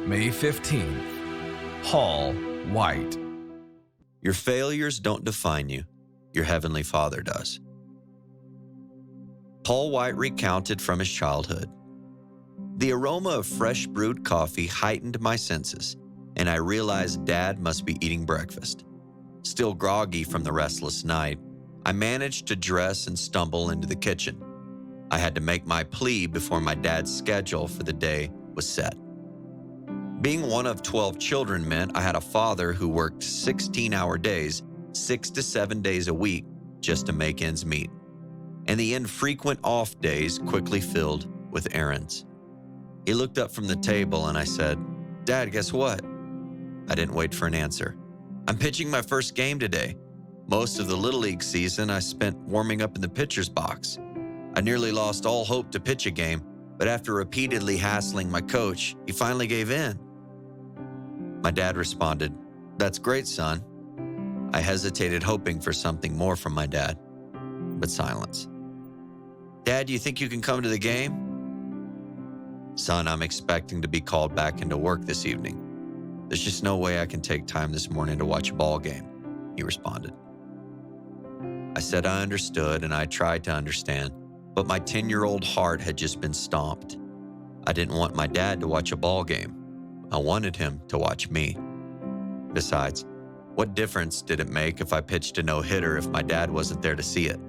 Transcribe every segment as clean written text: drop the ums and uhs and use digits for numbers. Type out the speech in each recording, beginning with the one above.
May 15th. Paul White. Your failures don't define you. Your Heavenly Father does. Paul White recounted from his childhood. The aroma of fresh brewed coffee heightened my senses, and I realized Dad must be eating breakfast. Still groggy from the restless night, I managed to dress and stumble into the kitchen. I had to make my plea before my dad's schedule for the day was set. Being one of 12 children meant I had a father who worked 16-hour days, 6 to 7 days a week, just to make ends meet. And the infrequent off days quickly filled with errands. He looked up from the table and I said, "Dad, guess what?" I didn't wait for an answer. "I'm pitching my first game today. Most of the Little League season I spent warming up in the pitcher's box. I nearly lost all hope to pitch a game, but after repeatedly hassling my coach, he finally gave in." My dad responded, "That's great, son." I hesitated, hoping for something more from my dad, but silence. "Dad, do you think you can come to the game?" "Son, I'm expecting to be called back into work this evening. There's just no way I can take time this morning to watch a ball game," he responded. I said I understood, and I tried to understand, but my 10-year-old heart had just been stomped. I didn't want my dad to watch a ball game. I wanted him to watch me. Besides, what difference did it make if I pitched a no-hitter if my dad wasn't there to see it?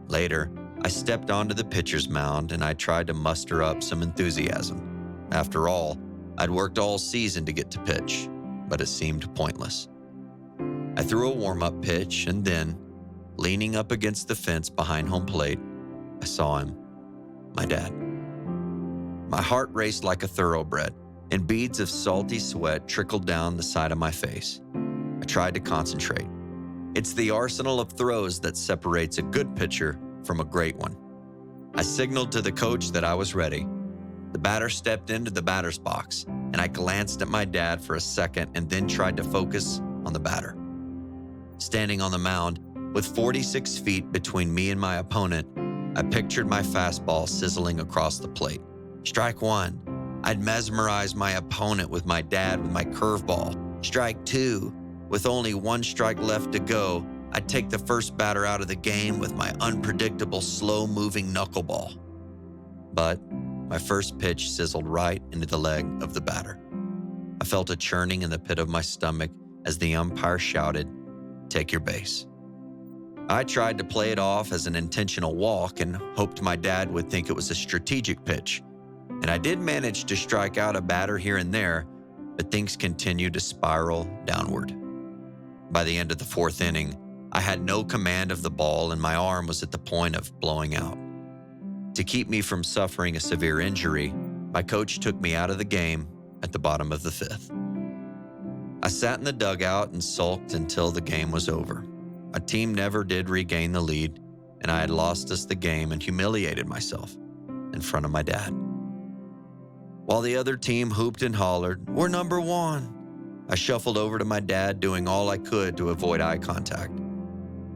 Later, I stepped onto the pitcher's mound and I tried to muster up some enthusiasm. After all, I'd worked all season to get to pitch, but it seemed pointless. I threw a warm-up pitch and then, leaning up against the fence behind home plate, I saw him, my dad. My heart raced like a thoroughbred, and beads of salty sweat trickled down the side of my face. I tried to concentrate. It's the arsenal of throws that separates a good pitcher from a great one. I signaled to the coach that I was ready. The batter stepped into the batter's box, and I glanced at my dad for a second and then tried to focus on the batter. Standing on the mound, with 46 feet between me and my opponent, I pictured my fastball sizzling across the plate. Strike one. I'd mesmerize my opponent with my dad with my curveball. Strike two. With only one strike left to go, I'd take the first batter out of the game with my unpredictable, slow-moving knuckleball. But my first pitch sizzled right into the leg of the batter. I felt a churning in the pit of my stomach as the umpire shouted, "Take your base." I tried to play it off as an intentional walk and hoped my dad would think it was a strategic pitch. And I did manage to strike out a batter here and there, but things continued to spiral downward. By the end of the fourth inning, I had no command of the ball and my arm was at the point of blowing out. To keep me from suffering a severe injury, my coach took me out of the game at the bottom of the fifth. I sat in the dugout and sulked until the game was over. Our team never did regain the lead, and I had lost us the game and humiliated myself in front of my dad. While the other team hooped and hollered, "We're number one," I shuffled over to my dad, doing all I could to avoid eye contact.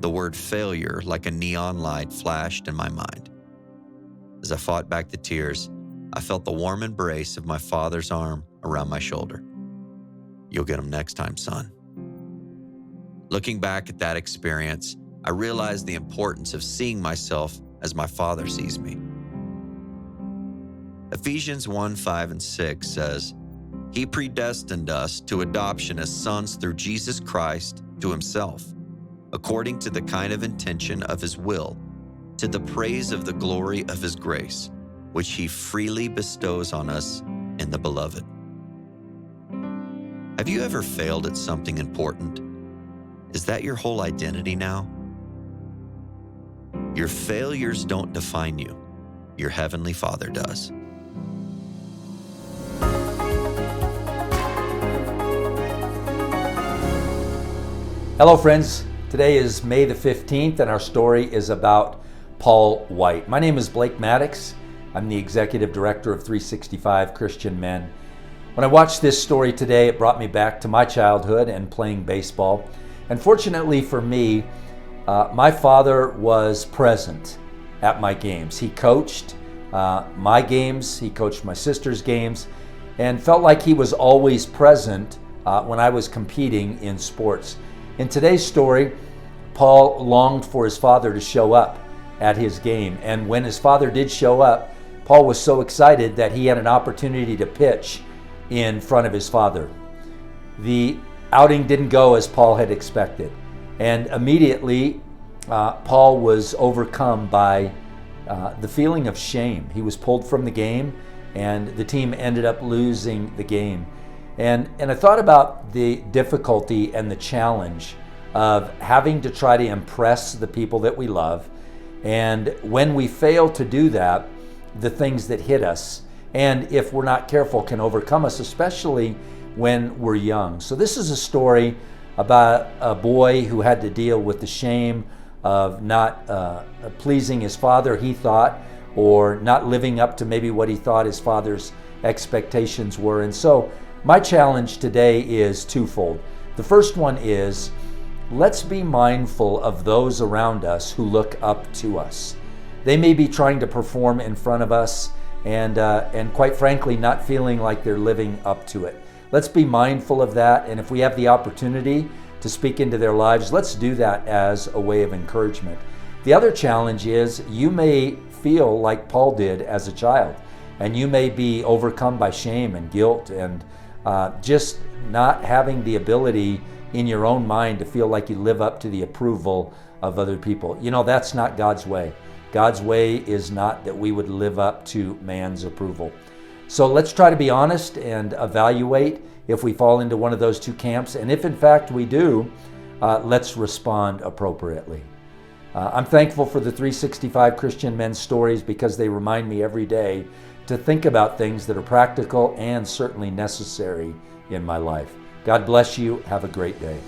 The word failure, like a neon light, flashed in my mind. As I fought back the tears, I felt the warm embrace of my father's arm around my shoulder. "You'll get him next time, son." Looking back at that experience, I realized the importance of seeing myself as my father sees me. Ephesians 1:5-6 says, "He predestined us to adoption as sons through Jesus Christ to himself, according to the kind of intention of his will, to the praise of the glory of his grace, which he freely bestows on us in the beloved." Have you ever failed at something important? Is that your whole identity now? Your failures don't define you. Your Heavenly Father does. Hello friends, today is May the 15th and our story is about Paul White. My name is Blake Maddox. I'm the Executive Director of 365 Christian Men. When I watched this story today, it brought me back to my childhood and playing baseball. And fortunately for me, my father was present at my games. He coached my games, he coached my sister's games, and felt like he was always present when I was competing in sports. In today's story, Paul longed for his father to show up at his game. And when his father did show up, Paul was so excited that he had an opportunity to pitch in front of his father. The outing didn't go as Paul had expected. And immediately, Paul was overcome by the feeling of shame. He was pulled from the game, and the team ended up losing the game. And I thought about the difficulty and the challenge of having to try to impress the people that we love. And when we fail to do that, the things that hit us, and if we're not careful, can overcome us, especially when we're young. So this is a story about a boy who had to deal with the shame of not pleasing his father, he thought, or not living up to maybe what he thought his father's expectations were. And so my challenge today is twofold. The first one is, let's be mindful of those around us who look up to us. They may be trying to perform in front of us and quite frankly, not feeling like they're living up to it. Let's be mindful of that, and if we have the opportunity to speak into their lives, let's do that as a way of encouragement. The other challenge is, you may feel like Paul did as a child, and you may be overcome by shame and guilt and just not having the ability in your own mind to feel like you live up to the approval of other people. You know, that's not God's way. God's way is not that we would live up to man's approval. So let's try to be honest and evaluate if we fall into one of those two camps. And if in fact we do, let's respond appropriately. I'm thankful for the 365 Christian men's stories because they remind me every day to think about things that are practical and certainly necessary in my life. God bless you. Have a great day.